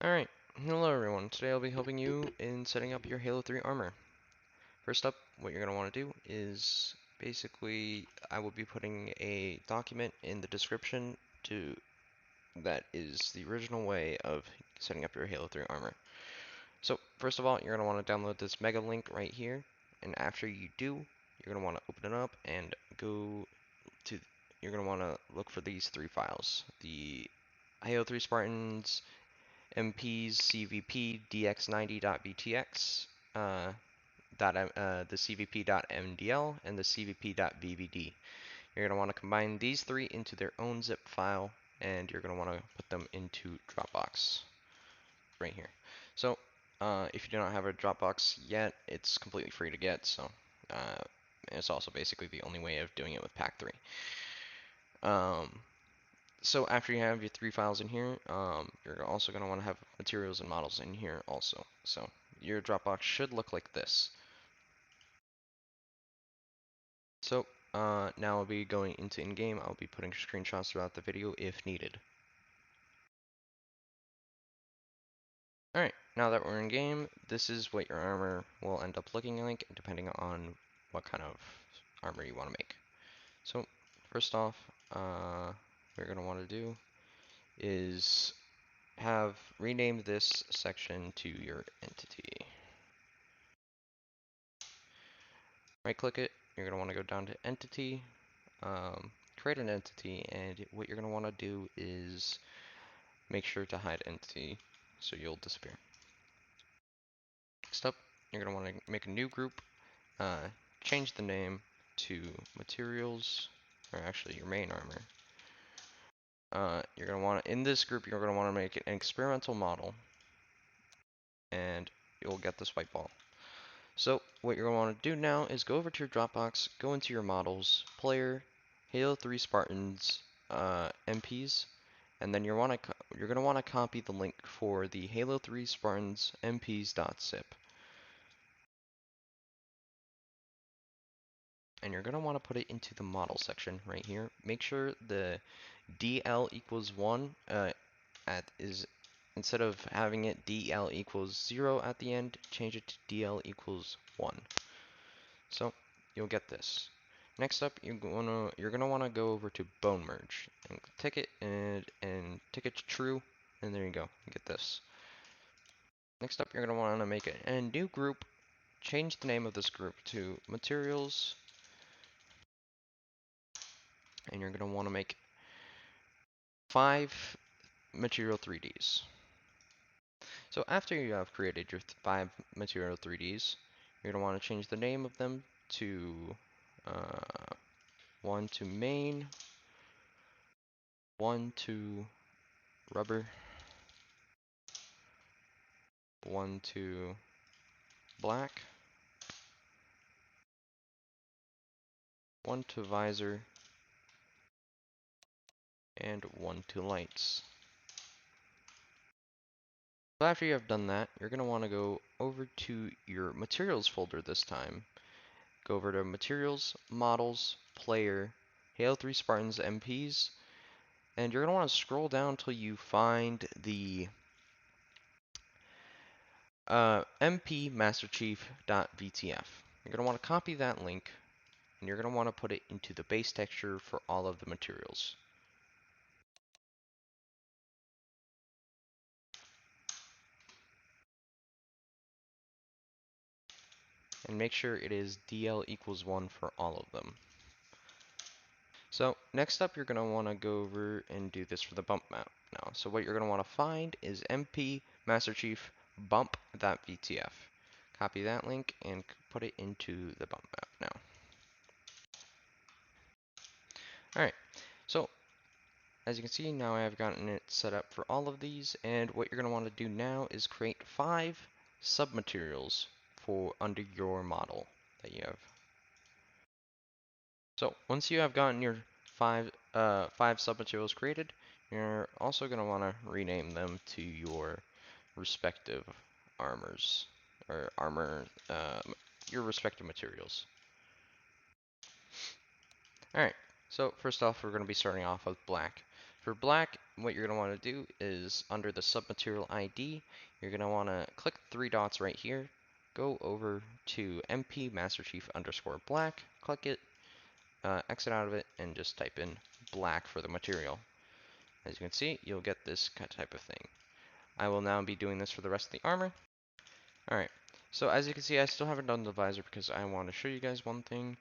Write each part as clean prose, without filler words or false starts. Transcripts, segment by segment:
Alright, hello everyone. Today I'll be helping you in setting up your Halo 3 armor. First up, what you're going to want to do is basically I will be putting a document in the description that is the original way of setting up your Halo 3 armor. So first of all, you're going to want to download this mega link right here, and after you do, you're going to want to open it up and you're going to want to look for these three files. The Halo 3 Spartans MPs CVP dx90.btx, the cvp.mdl, and the cvp.bbd. You're going to want to combine these three into their own zip file, and you're going to want to put them into Dropbox right here. So if you do not have a Dropbox yet, it's completely free to get, so it's also basically the only way of doing it with PAC3. So after you have your three files in here, you're also going to want to have materials and models in here also. So your Dropbox should look like this. So now I'll be going into in-game. I'll be putting screenshots throughout the video if needed. Alright, now that we're in game, this is what your armor will end up looking like, depending on what kind of armor you want to make. So first off, what you're going to want to do is rename this section to your entity. Right click it, you're going to want to go down to entity, create an entity, and what you're going to want to do is make sure to hide entity so you'll disappear. Next up, you're going to want to make a new group, change the name to materials, or actually your main armor. You're going to want to, in this group, you're going to want to make an experimental model, and you'll get this white ball. So what you're going to want to do now is go over to your Dropbox, go into your models, player, Halo 3 Spartans, MPs, and then you're going to want to copy the link for the Halo 3 Spartans MPs.zip. And you're going to want to put it into the model section right here. Make sure the DL equals 1 instead of having it DL equals 0 at the end, change it to DL equals 1. So you'll get this. Next up, you're gonna want to go over to bone merge and tick it and tick it to true, and there you go. You get this. Next up, you're gonna want to make a new group. Change the name of this group to materials, and you're gonna want to make 5 material 3Ds. So after you have created your 5 material 3Ds, you're gonna want to change the name of them to one to main, one to rubber, one to black, one to visor, and one to lights. So after you have done that, you're going to want to go over to your materials folder this time. Go over to materials, models, player, Halo 3 Spartans MPs, and you're going to want to scroll down until you find the MP masterchief.vtf. You're going to want to copy that link, and you're going to want to put it into the base texture for all of the materials. And make sure it is DL equals 1 for all of them. So next up, you're going to want to go over and do this for the bump map now. So what you're going to want to find is MP masterchief bump.vtf. Copy that link and put it into the bump map now. Alright, so as you can see, now I've gotten it set up for all of these, and what you're going to want to do now is create 5 submaterials for under your model that you have. So once you have gotten your 5 submaterials created, you're also going to want to rename them to your respective armors or your respective materials. Alright, so first off, we're going to be starting off with black. For black, what you're going to want to do is under the submaterial ID, you're going to want to click three dots right here, go over to MP Master Chief underscore black, click it, exit out of it, and just type in black for the material. As you can see, you'll get this type of thing. I will now be doing this for the rest of the armor. Alright, so as you can see, I still haven't done the visor because I want to show you guys one thing.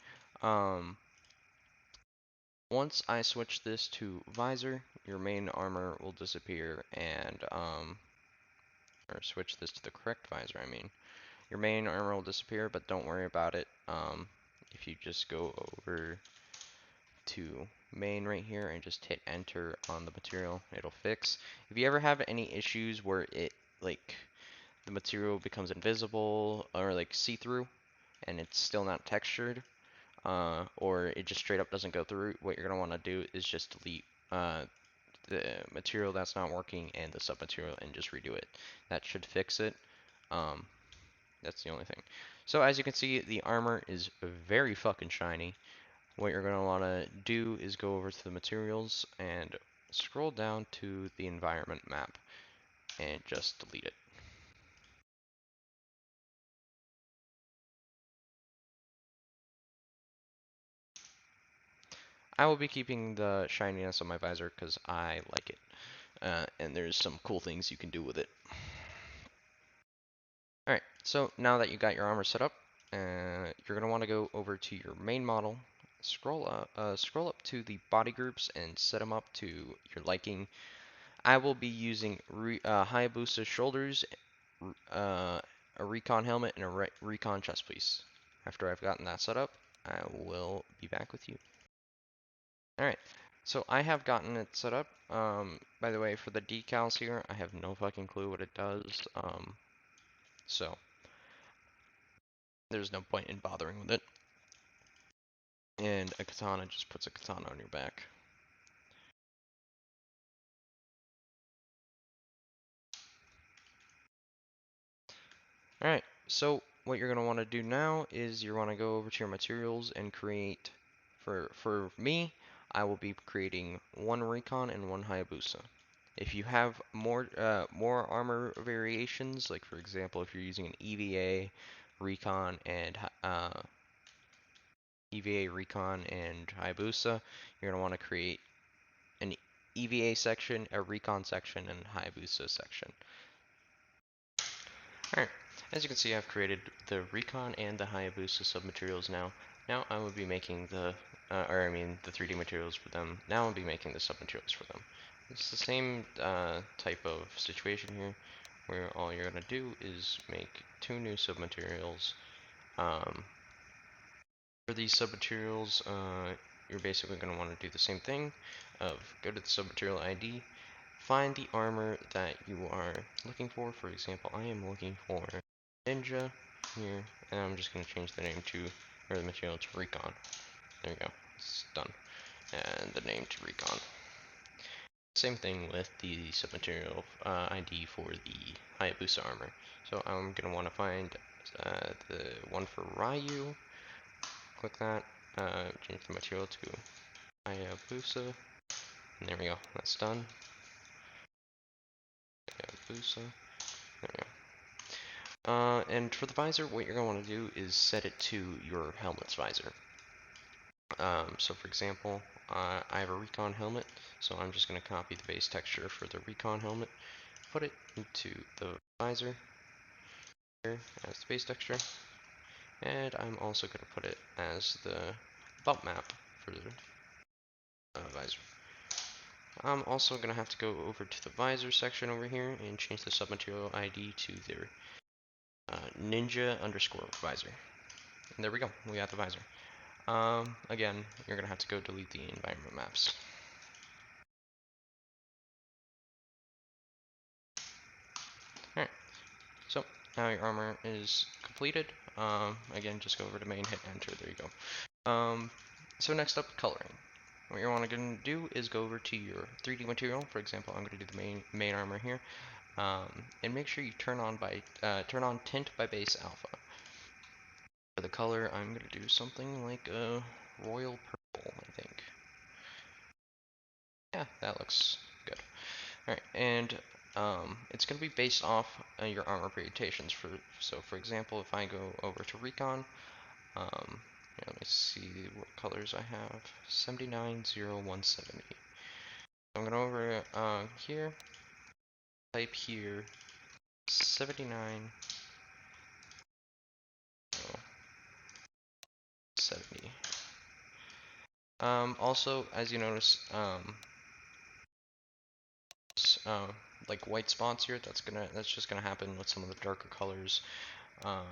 Once I switch this to visor, your main armor will disappear, and, or switch this to the correct visor, I mean. Your main armor will disappear, but don't worry about it. If you just go over to main right here and just hit enter on the material, it'll fix. If you ever have any issues where it, like, the material becomes invisible or like see-through and it's still not textured, or it just straight up doesn't go through, what you're going to want to do is just delete the material that's not working and the submaterial and just redo it. That should fix it. That's the only thing. So as you can see, the armor is very fucking shiny. What you're going to want to do is go over to the materials and scroll down to the environment map and just delete it. I will be keeping the shininess of my visor because I like it. And there's some cool things you can do with it. Alright, so now that you got your armor set up, you're going to want to go over to your main model, scroll up to the body groups and set them up to your liking. I will be using Hayabusa shoulders, a recon helmet, and a recon chest piece. After I've gotten that set up, I will be back with you. Alright, so I have gotten it set up. By the way, for the decals here, I have no fucking clue what it does. So there's no point in bothering with it. And a katana just puts a katana on your back. Alright, so what you're going to want to do now is you want to go over to your materials and create, for me, I will be creating one recon and one Hayabusa. If you have more armor variations, like for example, if you're using an recon, and Hayabusa, you're going to want to create an EVA section, a recon section, and a Hayabusa section. Alright, as you can see, I've created the recon and the Hayabusa submaterials now. Now I will be making the 3D materials for them. Now I'll be making the submaterials for them. It's the same type of situation here, where all you're going to do is make two new submaterials. For these submaterials, you're basically going to want to do the same thing of go to the submaterial ID, find the armor that you are looking for. For example, I am looking for Ninja here, and I'm just going to change the name to, or the material to Recon. There we go, it's done. And the name to Recon. Same thing with the submaterial ID for the Hayabusa armor. So I'm going to want to find the one for Ryu. Click that, change the material to Hayabusa, and there we go, that's done. Hayabusa, there we go. And for the visor, what you're going to want to do is set it to your helmet's visor. So for example, I have a Recon helmet, so I'm just going to copy the base texture for the Recon helmet, put it into the visor here as the base texture, and I'm also going to put it as the bump map for the visor. I'm also going to have to go over to the visor section over here and change the submaterial ID to their ninja underscore visor. And there we go, we got the visor. Again, you're going to have to go delete the environment maps. Alright, so now your armor is completed. Again, just go over to main, hit enter, there you go. So next up, coloring. What you want to do is go over to your 3D material. For example, I'm going to do the main armor here, and make sure you turn on Tint by base alpha. For the color, I'm going to do something like a royal purple, I think. Yeah, that looks good. Alright, and it's going to be based off your armor permutations. So, for example, if I go over to Recon, here, let me see what colors I have. 790170. I'm going over here, type here 79 70. Also, as you notice, like white spots here, that's just gonna happen with some of the darker colors. For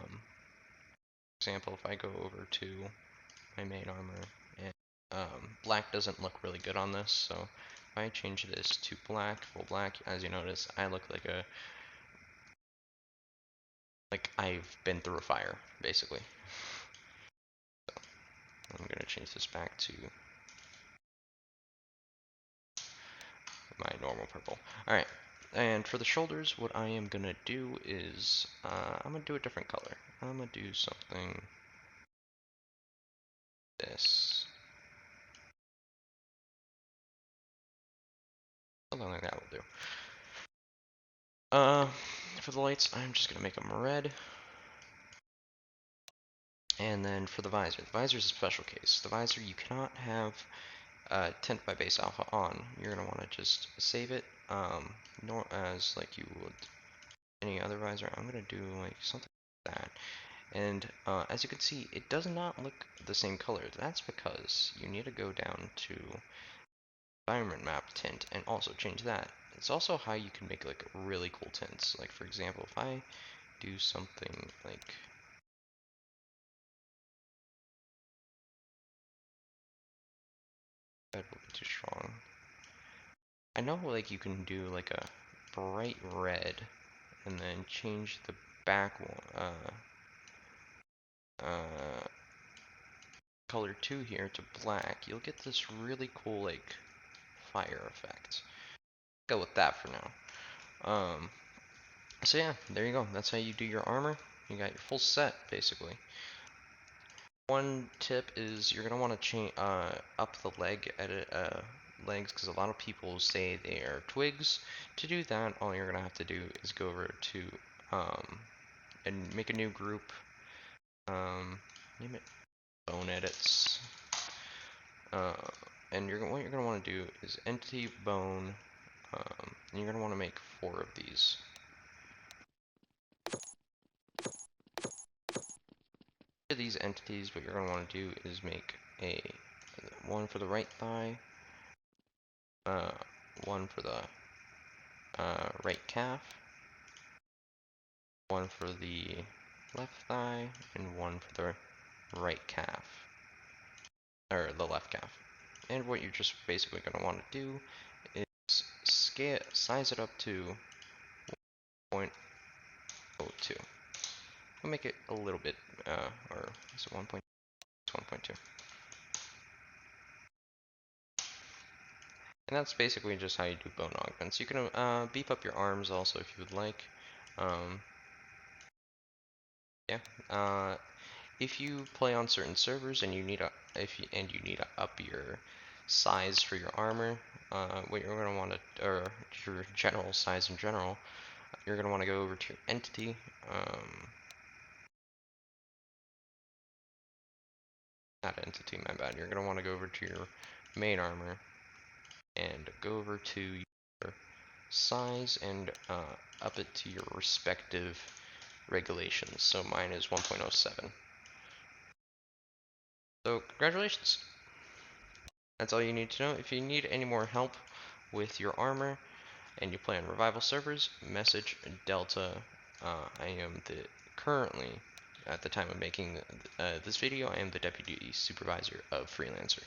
example, if I go over to my main armor, and black doesn't look really good on this, so if I change this to black, full black, as you notice, I look like I've been through a fire, basically. So I'm gonna change this back to my normal purple. Alright, and for the shoulders, what I am gonna do is, I'm gonna do a different color. I'm gonna do something this. Something like that will do. For the lights, I'm just gonna make them red. And then for the visor is a special case. The visor, you cannot have Tint by base alpha on. You're gonna want to just save it, nor as like you would any other visor. I'm gonna do like something like that. And as you can see, it does not look the same color. That's because you need to go down to environment map tint and also change that. It's also how you can make like really cool tints. Like for example, if I do something like that will be too strong. I know like you can do like a bright red and then change the back one, color 2 here to black. You'll get this really cool like fire effect. Go with that for now. So yeah, there you go. That's how you do your armor. You got your full set basically. One tip is you're gonna want to change up the legs, because a lot of people say they are twigs. To do that, all you're gonna have to do is go over to and make a new group. Name it bone edits. And what you're gonna want to do is entity bone. And you're gonna want to make 4 of these. For these entities, what you're gonna want to do is make one for the right thigh, one for the right calf, one for the left thigh, and one for the right calf, or the left calf. And what you're just basically going to want to do is size it up to 1.02. We'll make it a little bit, or is it 1.2? It's 1.2. And that's basically just how you do bone augments. You can beef up your arms also if you would like. Yeah. If you play on certain servers and you need to up your size for your armor, what you're going to want to, or your general size in general, you're going to want to go over to your entity. Not entity, my bad. You're going to want to go over to your main armor and go over to your size and up it to your respective regulations. So mine is 1.07. So congratulations. That's all you need to know. If you need any more help with your armor and you play on revival servers, message Delta. I am currently, at the time of making this video, I am the deputy supervisor of Freelancer.